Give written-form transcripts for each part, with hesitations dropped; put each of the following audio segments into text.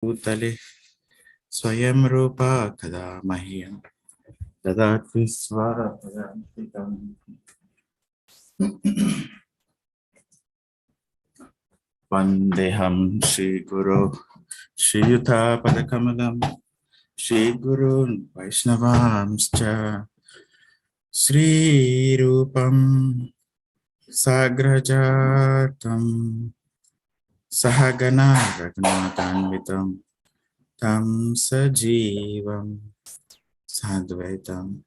Bhutale Swayam Rupa Kada Mahyam Dadat Viswarantikam Vandeham Shri Guru Shri Yuta Padakamalam Shri Guru Vaishnavamscha Shri Rupam Sagrajatam Sahagana Raghunatanvitam Tam Sajivam Sadvaitam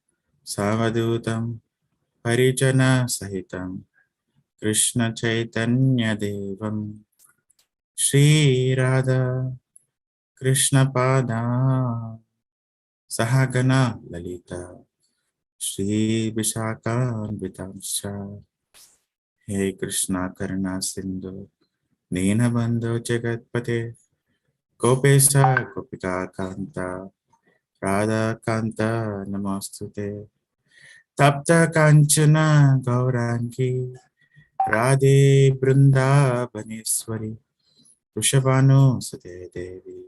Savadutam Parijana Sahitam Krishna Chaitanya Devam Shri Radha Krishna Pada Sahagana Lalita Shri Vishaka Vitamsha He Krishna Karuna Sindhu Deenabandhu Jagatpate Gopesha Gopika Kanta Radha Kanta Namostute Tapta Kanchana Gaurangi Radhe Brunda Baneswari Vrishabhanu Sute Devi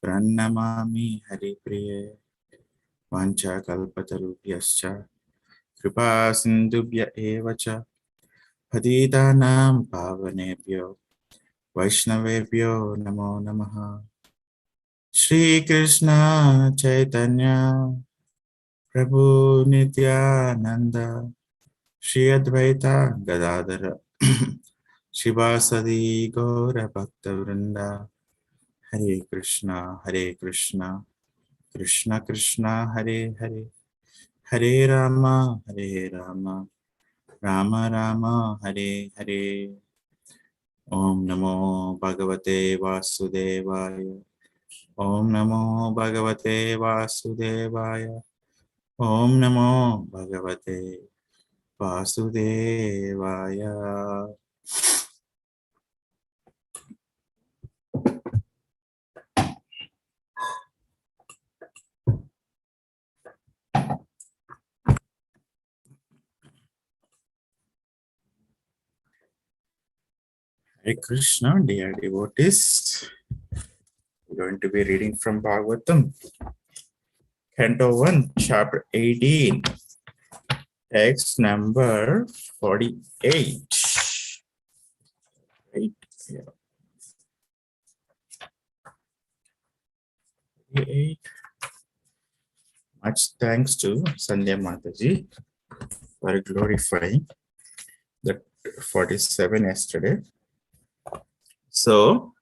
Pranamami Hari Priye Vancha Kalpatarubhyascha Kripa Sindhubhya Evacha Patitanam Pavanebhyo Vaishnavebhyo Namo Namaha Shri Krishna Chaitanya Prabhu Nityananda Shri Advaita Gadadhara Shivasadi Gaura Bhakta Vrinda Hare Krishna Krishna Krishna Hare Hare Hare Rama Rama Rama Hare Hare Om Namo Bhagavate Vasudevaya Om Namo Bhagavate Vasudevaya Om Namo Bhagavate Vasudevaya. Hare Krishna, dear devotees. We're going to be reading from Bhagavatam, Canto 1, Chapter 18, text number 48. Right here. 48. Much thanks to Sandhya Mataji for glorifying the 47 yesterday. So,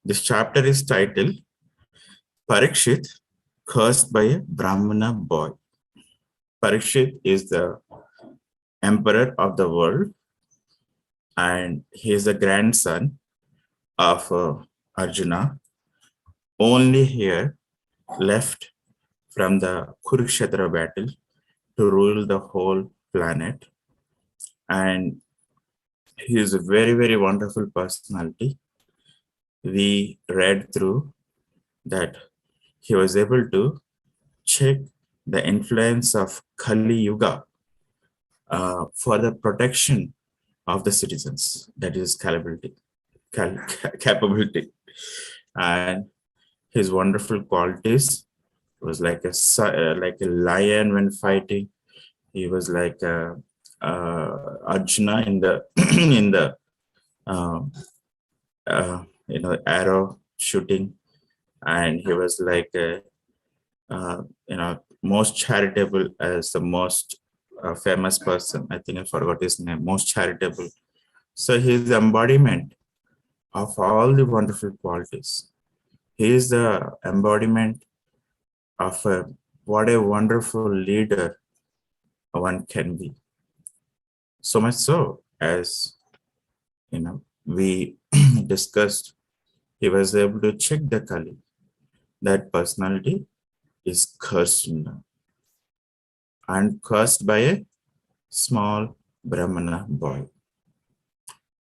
this chapter is titled Parikshit, cursed by a Brahmana boy. Parikshit is the emperor of the world and he is the grandson of Arjuna, only here left from the Kurukshetra battle to rule the whole planet. And he is a very, very wonderful personality. We read through that he was able to check the influence of Kali Yuga for the protection of the citizens, that is capability. And his wonderful qualities was like a lion when fighting. He was like Arjuna in the in the arrow shooting, and he was like most charitable as the most famous person. I think I forgot his name. Most charitable. So he is the embodiment of all the wonderful qualities. He is the embodiment of what a wonderful leader one can be. So much so, as we discussed, he was able to check the Kali. That personality is cursed now, and cursed by a small Brahmana boy.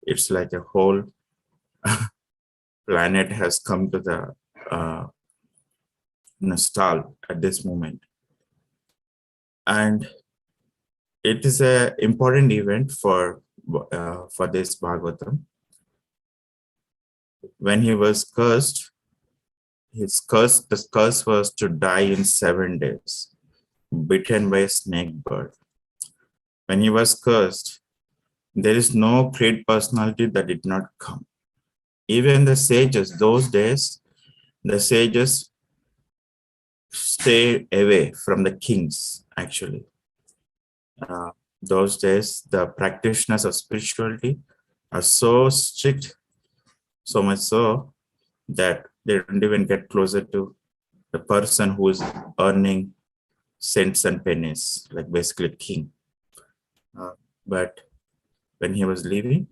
It's like a whole planet has come to the stall at this moment. And it is an important event for this Bhagavatam. When he was cursed, the curse was to die in 7 days, bitten by a snake bird. When he was cursed, there is no great personality that did not come. Even the sages, those days, the sages stay away from the kings, actually. Those days, the practitioners of spirituality are so strict, so much so that they don't even get closer to the person who is earning cents and pennies, like basically a king. But when he was leaving,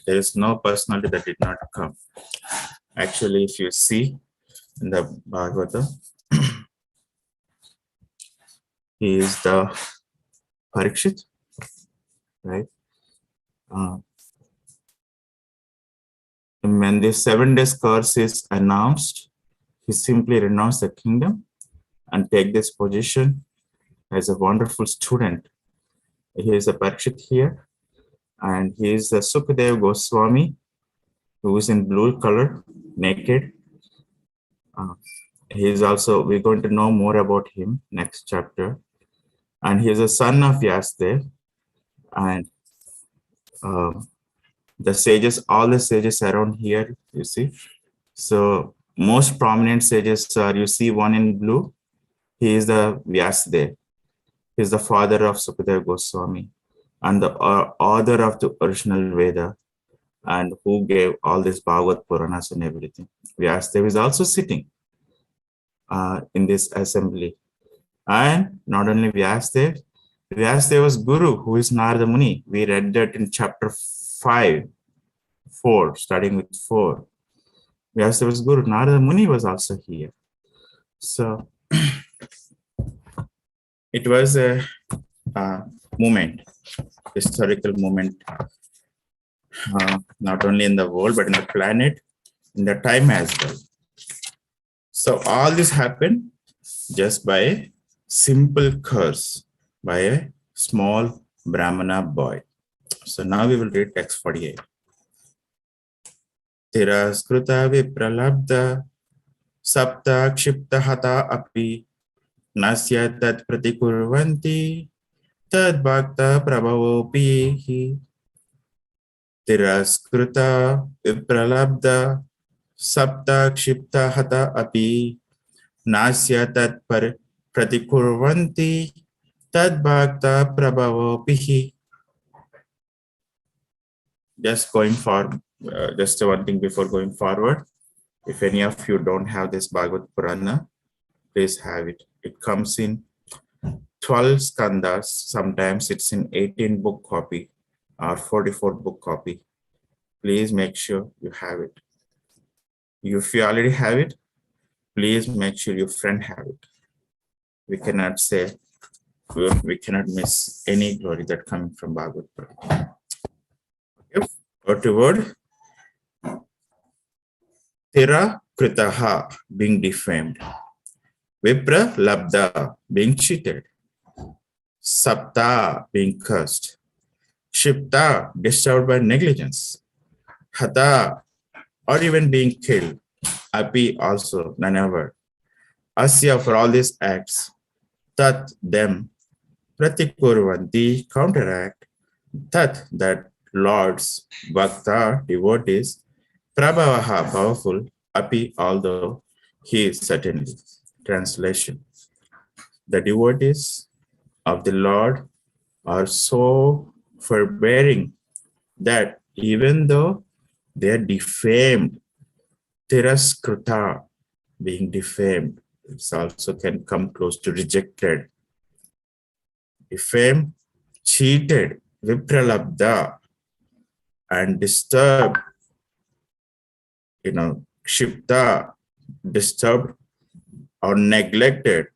there is no personality that did not come. Actually, if you see in the Bhagavatam, he is the Parikshit, right? When the 7 days curse is announced, he simply renounced the kingdom and take this position as a wonderful student. He is a Parikshit here, and he is the Sukadev Goswami, who is in blue color, naked. He is also, we're going to know more about him next chapter. And he is a son of Vyasadeva. And the sages, all the sages around here, you see. So most prominent sages are, you see one in blue, he is the Vyasadeva. He is the father of Sukadeva Goswami and the author of the original Veda, and who gave all these Bhagavad Puranas and everything. Vyasadeva is also sitting in this assembly. And not only Vyasadeva, Vyasadeva's guru, who is Narada Muni. We read that in chapter 4, starting with 4. Vyasadeva's guru, Narada Muni, was also here. So it was a movement, historical movement, not only in the world, but in the planet, in the time as well. So all this happened just by a simple curse by a small Brahmana boy. So now we will read text 48. Tiraskrita vipralabdha sapta kshipta hata api nasya tat pratikurvanti tad bhakta prabhavopi. Tiraskrita vipralabdha sapta kshipta hata api nasya tat pratikurvanti tad bhakta prabhavopi. Just going for just one thing before going forward. If any of you don't have this Bhagavad Purana, please have it. It comes in 12 skandhas. Sometimes it's in 18 book copy or 44 book copy. Please make sure you have it. If you already have it, please make sure your friend have it. We cannot say, we cannot miss any glory that coming from Bhagavad Purana. Okay. Word to word. Tira kritaha, being defamed. Vipra labda, being cheated. Sapta, being cursed. Shipta, disturbed by negligence. Hata, or even being killed. Api, also, none ever. Asya, for all these acts. Tat, them. Pratikurvanti, counteract. Tat, that lords. Bhakta, devotees. Prabhavaha, powerful. Api, although he is certainly. Translation. The devotees of the Lord are so forbearing that even though they are defamed, tiraskrita, being defamed, it also can come close to rejected. Defamed, cheated, vipralabdha, and disturbed, kshipta, disturbed or neglected,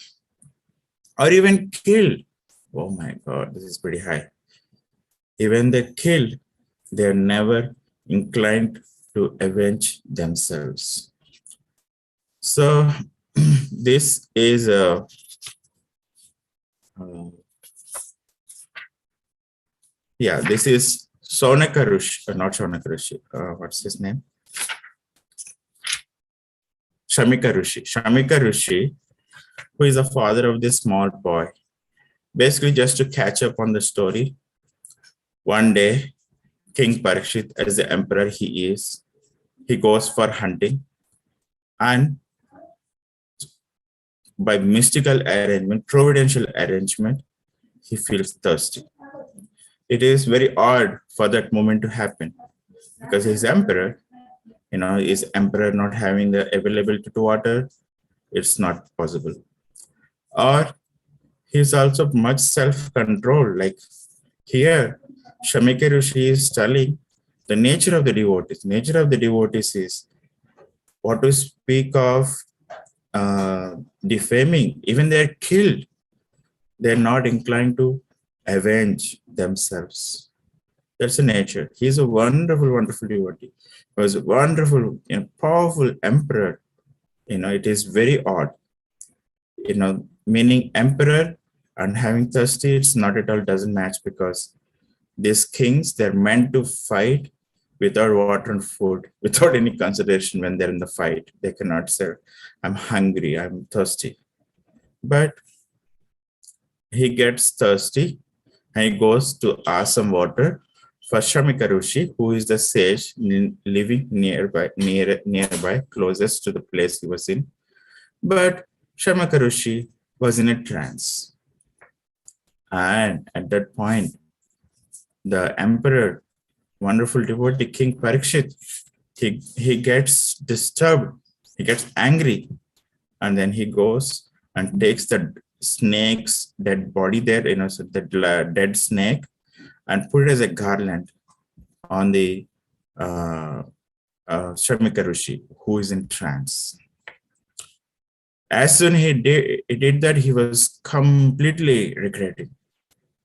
or even killed. Oh my God, this is pretty high. Even they killed, they're never inclined to avenge themselves. So this is a this is Sonaka Rishi, not Sonaka Rishi. What's his name? Shamika Rishi. Shamika Rishi, who is the father of this small boy. Basically, just to catch up on the story, one day, King Parikshit, as the emperor he is, he goes for hunting, and by mystical arrangement, providential arrangement, he feels thirsty. It is very odd for that moment to happen because he's emperor. Is emperor not having the availability to water? It's not possible. Or he's also much self-control. Like here, Shamika Rishi is telling the nature of the devotees. Nature of the devotees is what to speak of defaming. Even they're killed, they're not inclined to avenge themselves. That's the nature. He's a wonderful, wonderful devotee. He was a wonderful, powerful emperor. It is very odd. Meaning emperor and having thirsty, it's not at all doesn't match, because these kings, they're meant to fight without water and food, without any consideration when they're in the fight. They cannot say, I'm hungry, I'm thirsty. But he gets thirsty and he goes to ask some water for Shamika Rishi, who is the sage living nearby, closest to the place he was in. But Shamika Rishi was in a trance. And at that point, the emperor, wonderful devotee, King Parikshit, he gets disturbed, he gets angry, and then he goes and takes the snake's dead body there, so the dead snake, and put it as a garland on the Shamika Rishi, who is in trance. As soon he did that, he was completely regretting.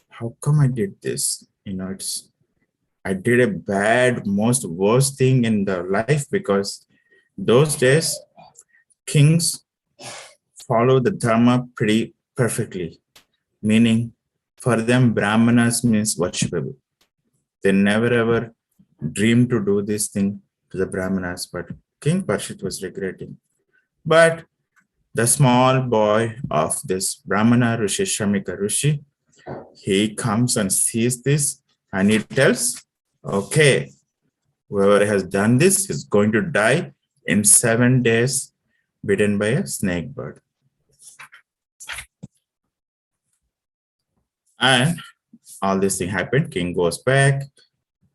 How come I did this? I did a bad, most worst thing in the life, because those days kings follow the dharma pretty perfectly. Meaning, for them, brahmanas means worshipable. They never ever dreamed to do this thing to the brahmanas, but King Parikshit was regretting. But the small boy of this Brahmana Rishi, Shamika Rishi, he comes and sees this and he tells, okay, whoever has done this is going to die in 7 days, bitten by a snake bird. And all this thing happened. King goes back,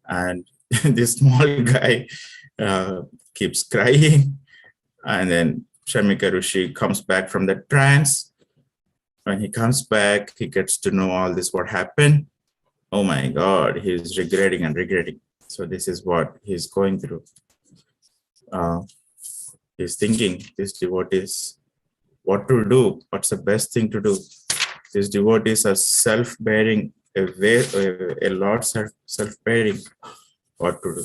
and this small guy keeps crying. And then Shamika Rishi comes back from the trance. When he comes back, he gets to know all this, what happened. Oh my God, he's regretting and regretting. So this is what he's going through. He's thinking, these devotees, what to do? What's the best thing to do? These devotees are self-bearing, a lot self-bearing. What to do?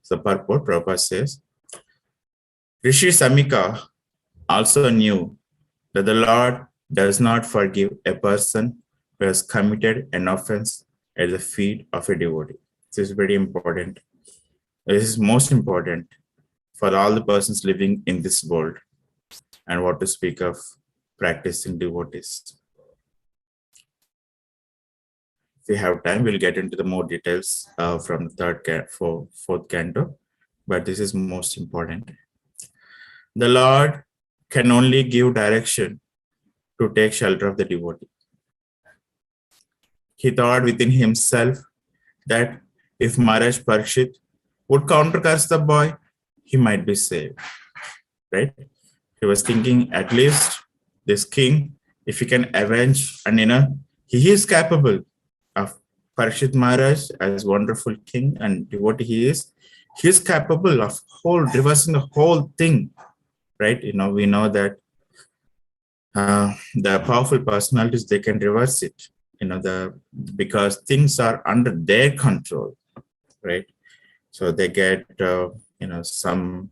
So purport, Prabhupada says, Rishi Samika also knew that the Lord does not forgive a person who has committed an offense at the feet of a devotee. This is very important. This is most important for all the persons living in this world, and what to speak of practicing devotees. If we have time, we'll get into the more details from the fourth canto, but this is most important. The Lord can only give direction to take shelter of the devotee. He thought within himself that if Maharaj Parikshit would countercurse the boy, he might be saved, right? He was thinking, at least this king, if he can avenge, and he is capable of Parikshit Maharaj as wonderful king and devotee he is capable of reversing the whole thing, right? We know that the powerful personalities, they can reverse it, because things are under their control, right? So they get, some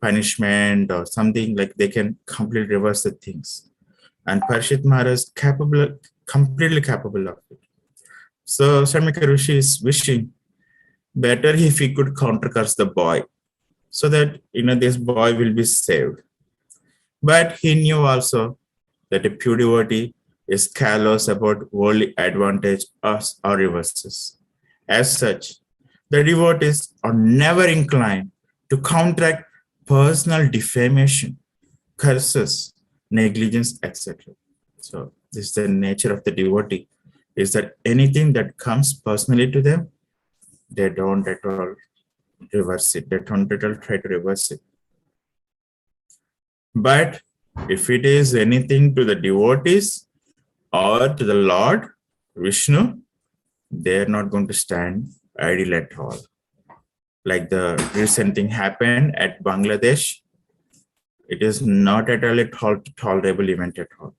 punishment or something, like they can completely reverse the things. And Parikshit Maharaj is completely capable of it. So Shamika Rishi is wishing better if he could countercurse the boy, so that, this boy will be saved. But he knew also that a pure devotee is callous about worldly advantage or reverses. As such, the devotees are never inclined to counteract personal defamation, curses, negligence, etc. So this is the nature of the devotee, is that anything that comes personally to them, they don't at all reverse it. They don't at all try to reverse it. But if it is anything to the devotees or to the Lord, Vishnu, they're not going to stand idle at all. Like the recent thing happened at Bangladesh, it is not at all a tolerable event at all.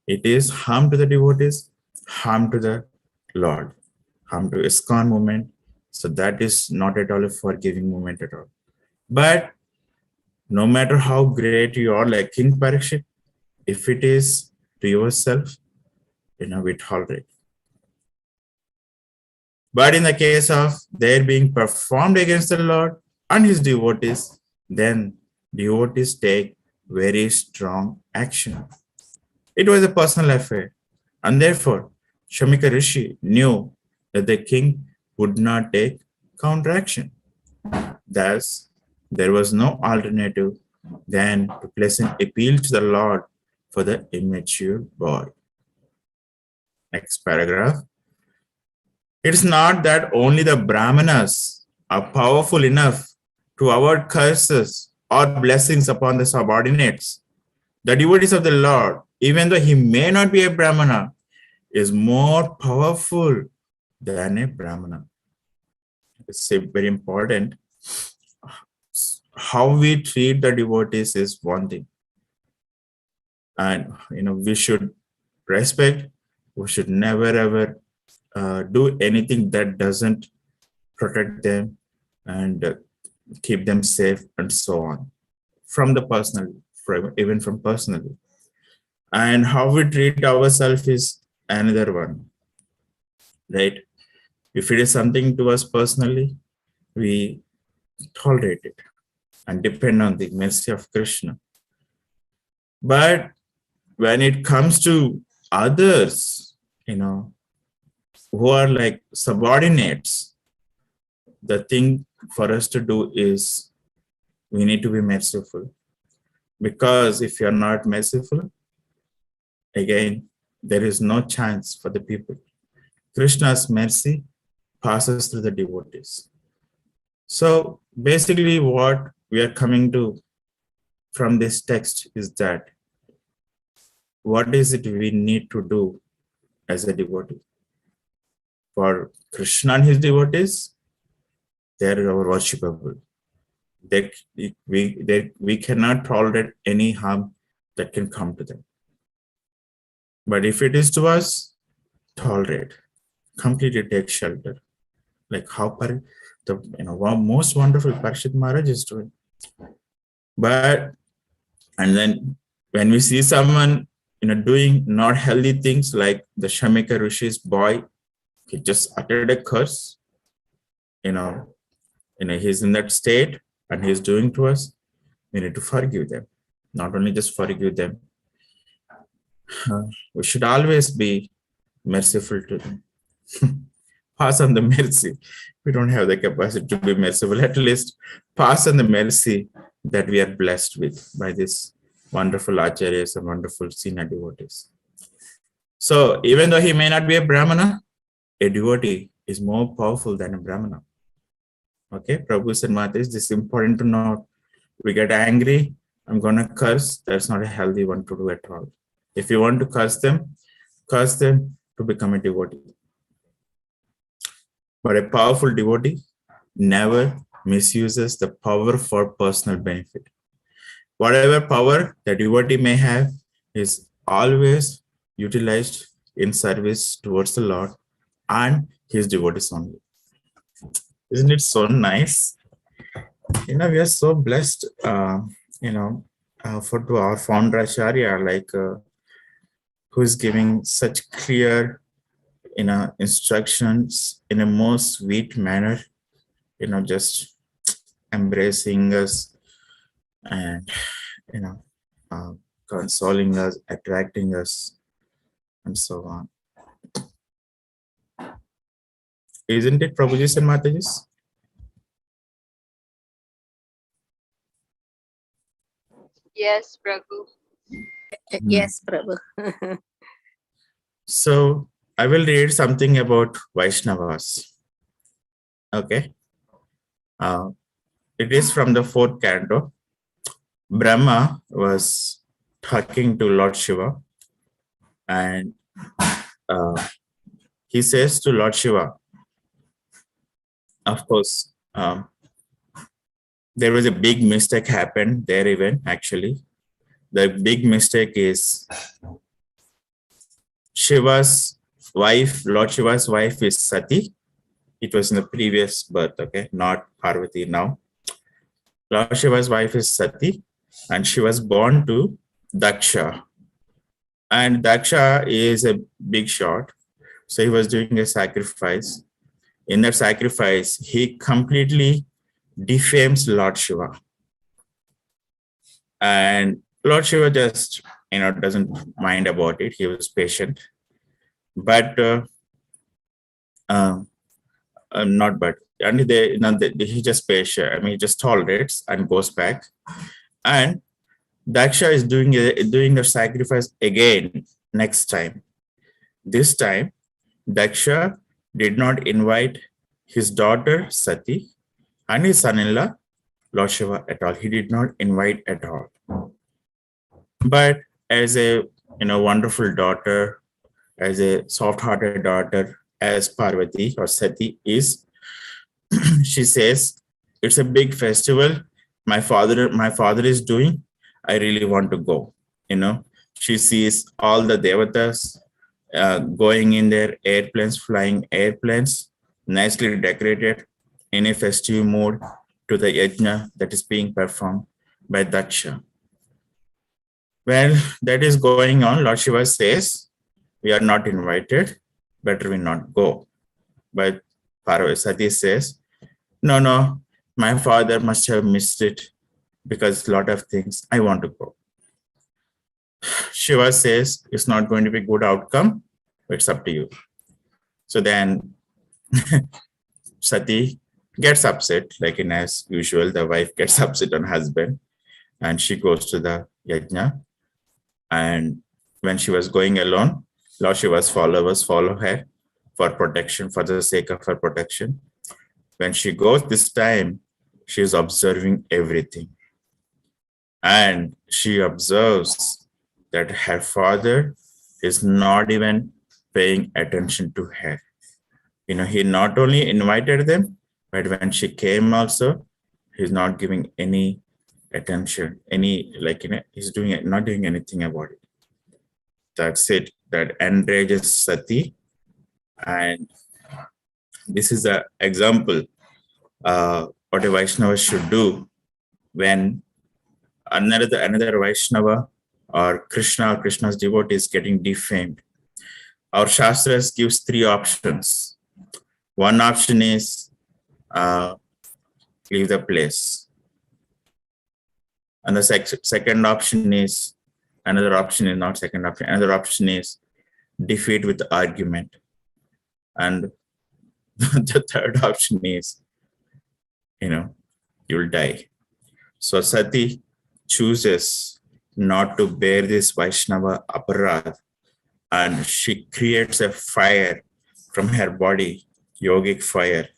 It is harm to the devotees, harm to the Lord, harm to ISKCON movement. So that is not at all a forgiving movement at all. But no matter how great you are, like King Parikshit, if it is to yourself, we tolerate. But in the case of their being performed against the Lord and his devotees, then devotees take very strong action. It was a personal affair, and therefore Shamika Rishi knew that the king would not take counteraction. Thus, there was no alternative than to place an appeal to the Lord for the immature boy. Next paragraph. It is not that only the Brahmanas are powerful enough to avoid curses or blessings upon the subordinates. The devotees of the Lord, even though he may not be a Brahmana, is more powerful than a Brahmana. It's very important. How we treat the devotees is one thing. And, we should respect, we should never ever do anything that doesn't protect them and keep them safe and so on. From the personal, even from personally. And how we treat ourselves is another one, right? If it is something to us personally, we tolerate it and depend on the mercy of Krishna. But when it comes to others, who are like subordinates, the thing for us to do is we need to be merciful. Because if you're not merciful, again, there is no chance for the people. Krishna's mercy passes through the devotees. So basically what we are coming to from this text is that what is it we need to do as a devotee? For Krishna and his devotees, they are our worshipable. We cannot tolerate any harm that can come to them. But if it is to us, tolerate, completely take shelter. Like how most wonderful Parikshit Maharaj is doing. And then when we see someone doing not healthy things, like the Shamika Rishi's boy, he just uttered a curse, he's in that state and he's doing to us, we need to forgive them. Not only just forgive them, we should always be merciful to them. Pass on the mercy. We don't have the capacity to be merciful. At least pass on the mercy that we are blessed with by this wonderful acharyas and wonderful senior devotees. So even though he may not be a Brahmana, a devotee is more powerful than a Brahmana. Okay, Prabhu said, Mataji, this is important to know. We get angry, I'm going to curse. That's not a healthy one to do at all. If you want to curse them to become a devotee. But a powerful devotee never misuses the power for personal benefit. Whatever power the devotee may have is always utilized in service towards the Lord and his devotees only. Isn't it so nice? We are so blessed, for to our founder Acharya, who is giving such clear, instructions in a most sweet manner, just embracing us and, consoling us, attracting us, and so on. Isn't it, Prabhuji and Matajis? Yes, Prabhu. Yes, Prabhu. So I will read something about Vaishnavas. Okay. It is from the 4th canto. Brahma was talking to Lord Shiva, and he says to Lord Shiva, of course, there was a big mistake happened there even, actually. The big mistake is Shiva's wife, Lord Shiva's wife is Sati. It was in the previous birth, okay, not Parvati now. Lord Shiva's wife is Sati, and she was born to Daksha. And Daksha is a big shot. So he was doing a sacrifice. In that sacrifice, he completely defames Lord Shiva. And Lord Shiva just, doesn't mind about it. He was patient. But not but. And he just patient. I mean, he just tolerates and goes back. And Daksha is doing the sacrifice again next time. This time, Daksha did not invite his daughter Sati and his son-in-law Lord Shiva at all. He did not invite at all. But as a wonderful daughter, as a soft-hearted daughter, as Parvati or Sati is, she says, "It's a big festival. My father is doing. I really want to go." She sees all the devatas going in their airplanes, flying airplanes, nicely decorated in a festive mood to the yajna that is being performed by Daksha. Well, that is going on. Lord Shiva says, "We are not invited. Better we not go." But Parvati says, No, my father must have missed it because a lot of things I want to go." Shiva says, "It's not going to be a good outcome. It's up to you." So then Sati gets upset, like as usual, the wife gets upset on husband, and she goes to the yajna. And when she was going alone, Lord Shiva's followers follow her for protection, for the sake of her protection. When she goes this time, she is observing everything. And she observes that her father is not even paying attention to her. He not only invited them, but when she came also, he's not giving any attention, he's not doing anything about it. That's it. That enrages Sati. And this is an example what a Vaishnava should do when another Vaishnava or Krishna's devotee is getting defamed. Our Shastras gives 3 options. One option is leave the place. And the second option is, another option is defeat with argument. And the third option is, you'll die. So Sati chooses not to bear this Vaishnava aparadh, and she creates a fire from her body, yogic fire,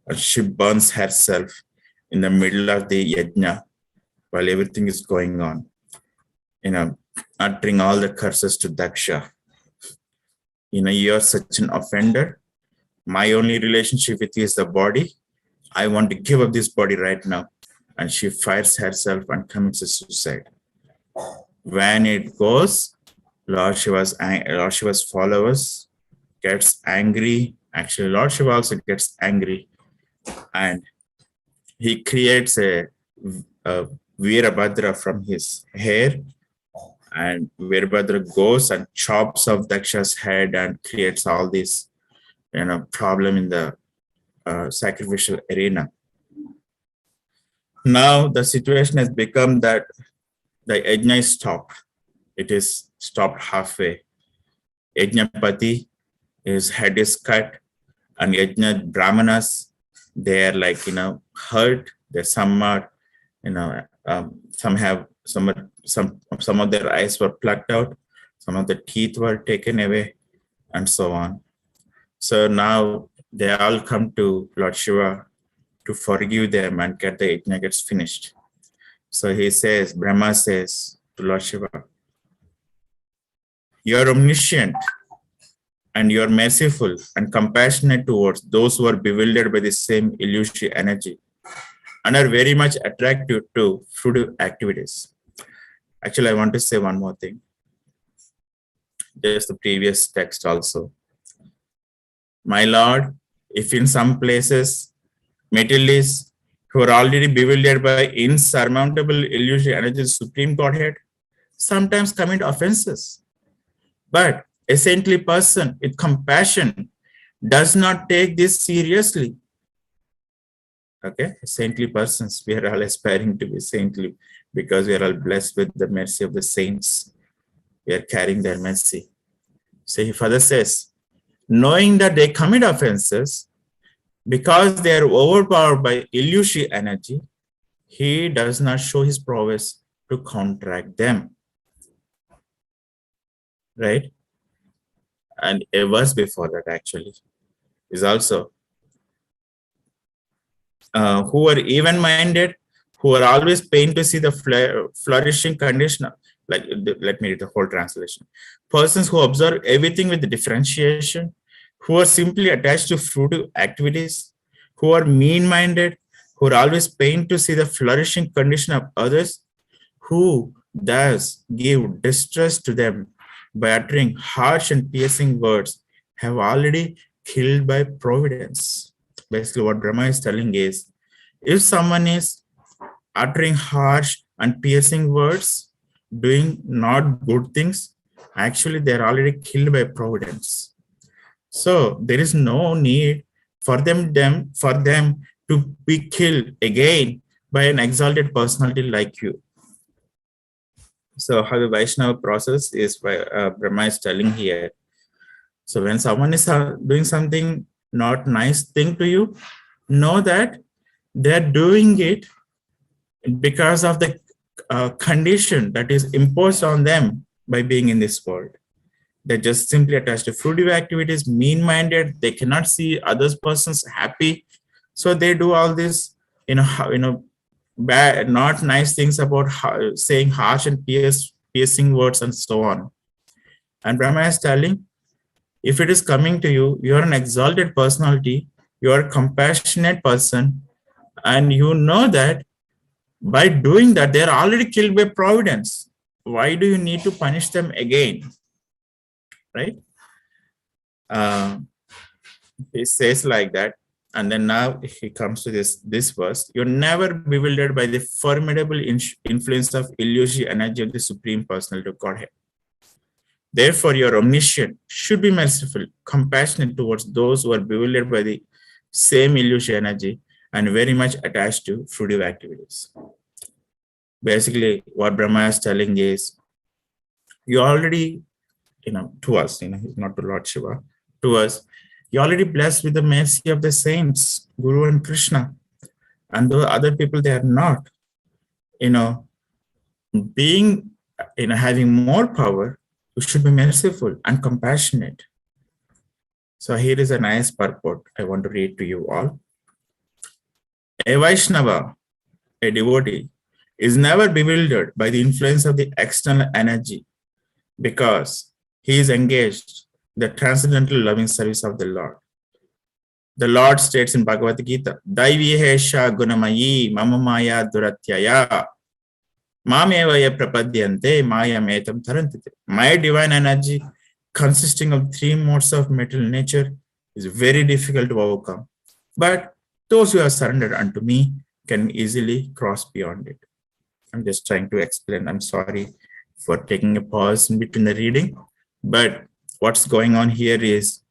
and she burns herself in the middle of the yajna while everything is going on, uttering all the curses to Daksha. You're such an offender. My only relationship with you is the body. I want to give up this body right now. And she fires herself and commits a suicide. When it goes, Lord Shiva's followers gets angry. Actually, Lord Shiva also gets angry, and he creates a Veerabhadra from his hair, and Veerabhadra goes and chops off Daksha's head and creates all this, problem in the sacrificial arena. Now the situation has become that the yajna is stopped. It is stopped halfway. Yajnapati, his head is cut, and yajna brahmanas, they are like, hurt. Some are, some have some of their eyes were plucked out, some of the teeth were taken away, and so on. So now they all come to Lord Shiva to forgive them and get the yajna gets finished. So he says, Brahma says to Lord Shiva, you are omniscient and you are merciful and compassionate towards those who are bewildered by the same illusory energy and are very much attracted to fruitive activities. Actually, I want to say one more thing. Just the previous text also. My Lord, if in some places materialists who are already bewildered by insurmountable illusory energy of the Supreme Godhead sometimes commit offenses, but a saintly person with compassion does not take this seriously. Okay, saintly persons, we are all aspiring to be saintly because we are all blessed with the mercy of the saints. We are carrying their mercy. So he further says, knowing that they commit offenses because they are overpowered by illusory energy, he does not show his prowess to counteract them. Right? And a verse before that actually is also, who are even-minded, who are always pained to see the flourishing condition. Like, let me read the whole translation. Persons who observe everything with the differentiation, who are simply attached to fruitive activities, who are mean-minded, who are always pained to see the flourishing condition of others, who thus give distress to them by uttering harsh and piercing words, have already killed by providence. Basically, what Brahma is telling is, if someone is uttering harsh and piercing words, doing not good things, actually they're already killed by providence. So there is no need for them to be killed again by an exalted personality like you. So how the Vaishnava process is by Brahma is telling here. So when someone is doing something not nice thing to you, know that they're doing it because of the condition that is imposed on them by being in this world. They're just simply attached to fruitive activities, mean-minded. They cannot see others persons happy, so they do all this, bad, not nice things about saying harsh and piercing words and so on. And Brahma is telling, if it is coming to you, you are an exalted personality, you are a compassionate person, and you know that by doing that, they are already killed by providence. Why do you need to punish them again? Right? He says like that. And then now he comes to this verse. You're never bewildered by the formidable influence of illusory energy of the Supreme Personality of Godhead. Therefore, your omniscient should be merciful, compassionate towards those who are bewildered by the same illusory energy and very much attached to fruitive activities. Basically, what Brahma is telling is, you already, to us, not to Lord Shiva, to us, you're already blessed with the mercy of the saints, Guru and Krishna. And the other people, they are not. Being, having more power, you should be merciful and compassionate. So here is a nice purport I want to read to you all. A Vaishnava, a devotee, is never bewildered by the influence of the external energy because he is engaged in the transcendental loving service of the Lord. The Lord states in Bhagavad Gita, Daivi hesha gunamayi mama maya duratyaya mamevaya prapadyante maya metam tarantite. My divine energy, consisting of three modes of material nature, is very difficult to overcome. But those who are surrendered unto me can easily cross beyond it. I'm just trying to explain. I'm sorry for taking a pause in between the reading. But what's going on here is,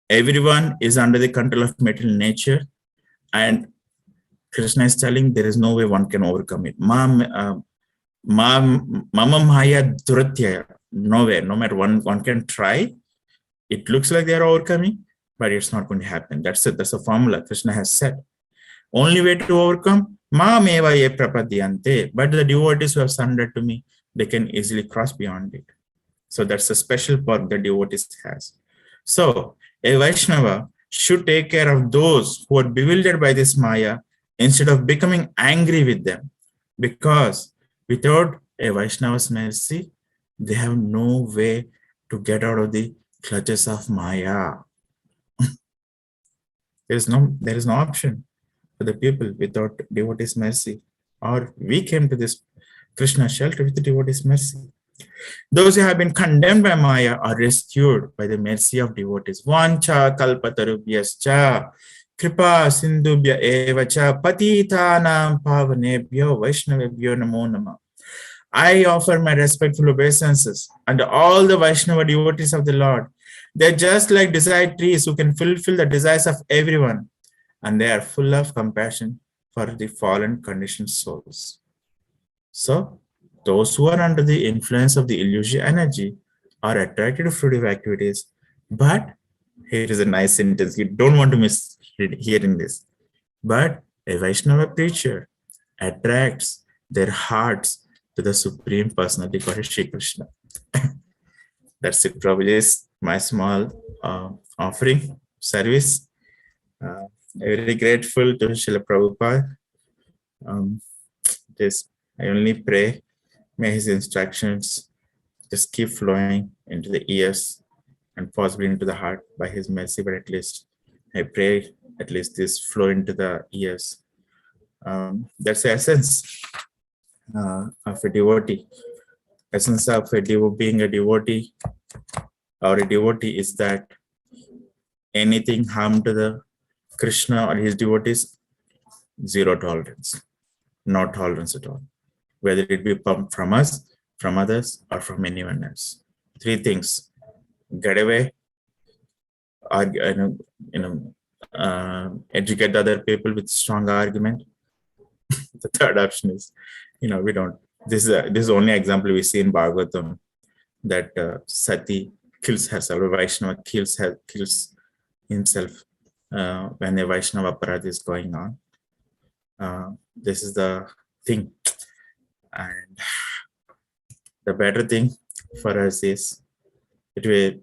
everyone is under the control of material nature, and Krishna is telling there is no way one can overcome it. Mama Maya Duratya. Nowhere, no matter one can try. It looks like they are overcoming, but it's not going to happen. That's it. That's a formula Krishna has said. Only way to overcome, Ma meva ye prapadyante. But the devotees who have surrendered to me, they can easily cross beyond it. So that's a special perk the devotees has. So a Vaishnava should take care of those who are bewildered by this Maya instead of becoming angry with them. Because without a Vaishnava's mercy, they have no way to get out of the clutches of Maya. There is no option for the people without devotees' mercy. Or we came to this Krishna shelter with the devotees' mercy. Those who have been condemned by Maya are rescued by the mercy of devotees. Vancha kalpatarubhyascha kripa sindhubhya evacha patitanam pavanebhyo vaishnavebhyo namo namah. I offer my respectful obeisances and all the Vaishnava devotees of the Lord. They're just like desired trees who can fulfill the desires of everyone, and they are full of compassion for the fallen conditioned souls. So, those who are under the influence of the illusion energy are attracted to fruitive activities. But here is a nice sentence. You don't want to miss hearing this. But a Vaishnava preacher attracts their hearts to the Supreme Personality Godhead Shri Krishna. That's it, Prabhuji. My small offering service. Very grateful to Srila Prabhupada. I only pray, may his instructions just keep flowing into the ears and possibly into the heart by his mercy, but at least I pray at least this flow into the ears. That's the essence of a devotee. Essence of being a devotee or a devotee is that anything harm to the Krishna or his devotees, zero tolerance, no tolerance at all. Whether it be from us, from others, or from anyone else. Three things: get away, educate other people with strong argument. The third option is, we don't. This is the only example we see in Bhagavatam that Sati kills herself, a Vaishnava kills himself when a Vaishnava aparadha is going on. This is the thing. And the better thing for us is to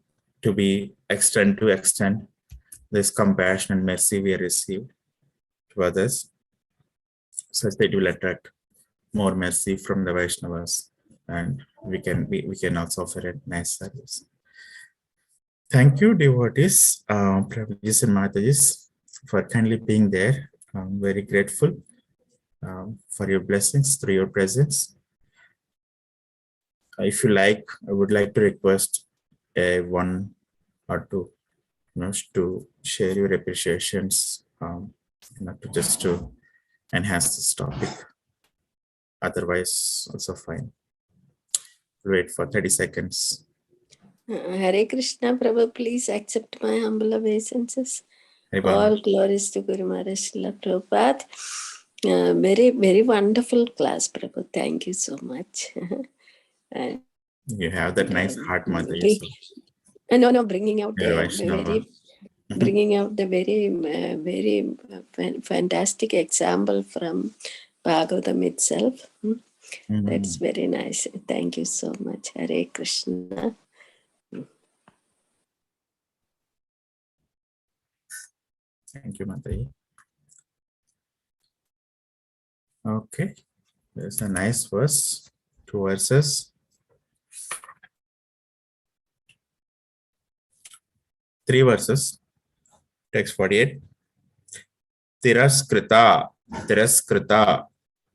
extend this compassion and mercy we receive to others, such that it will attract more mercy from the Vaishnavas, and we can also offer a nice service. Thank you, devotees, Prabhujis and Matajis, for kindly being there. I'm very grateful for your blessings through your presence. If you like, I would like to request one or two, to share your appreciations, to enhance this topic. Otherwise, also fine. Wait for 30 seconds. Hare Krishna, Prabhu, please accept my humble obeisances. Anybody? All glories to Guru Maharaj Srila Prabhupada. Very, very wonderful class, Prabhu. Thank you so much. And, You have that nice heart, Mother. Bringing out the very fantastic example from Bhagavatam itself. That's very nice. Thank you so much. Hare Krishna. Thank you, Mataji. Okay, there's a nice verse, 2 verses. 3 verses, text 48. Tiraskrita,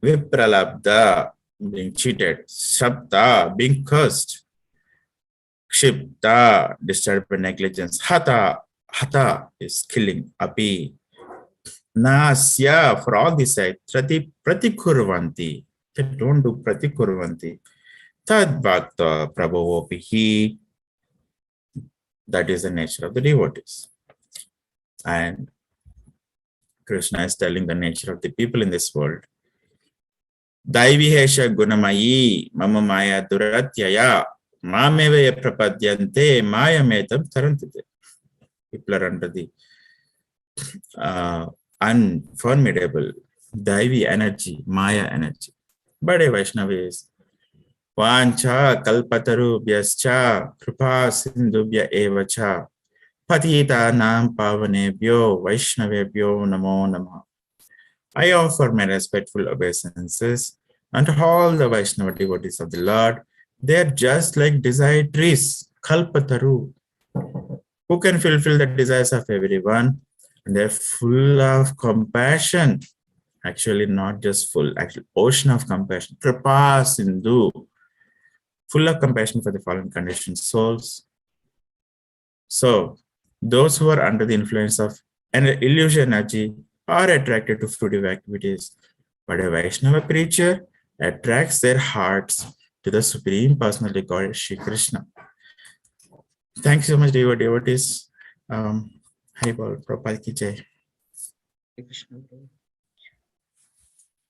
vipralabdha, being cheated, shabda, being cursed, kshipta, disturbed by negligence, hata is killing, api, nasya, for all these sides, pratikurvanti, they don't do pratikurvanti, tad bhakta prabhavopihi, that is the nature of the devotees. And Krishna is telling the nature of the people in this world. Daivihesha gunamayi mama maya duratyaya mameve prapadyante maya metam tarantite. People are under the unformidable Daivi energy, Maya energy. But a Vaishnava is Vancha kalpatarubhyascha kripa sindubhya evacha patita nam pavanebhyo Vaishnavebhyo namo namaha. I offer my respectful obeisances unto all the Vaishnava devotees of the Lord. They are just like desired trees, kalpataru, who can fulfill the desires of everyone. And they're full of compassion. Actually, not just full, actually, ocean of compassion. Kripa Sindhu, full of compassion for the fallen conditioned souls. So, those who are under the influence of an illusion energy are attracted to fruitive activities. But a Vaishnava preacher attracts their hearts to the Supreme Personality God, Shri Krishna. Thank you so much, devotees. Hari Bol, Prabhupada ki jai.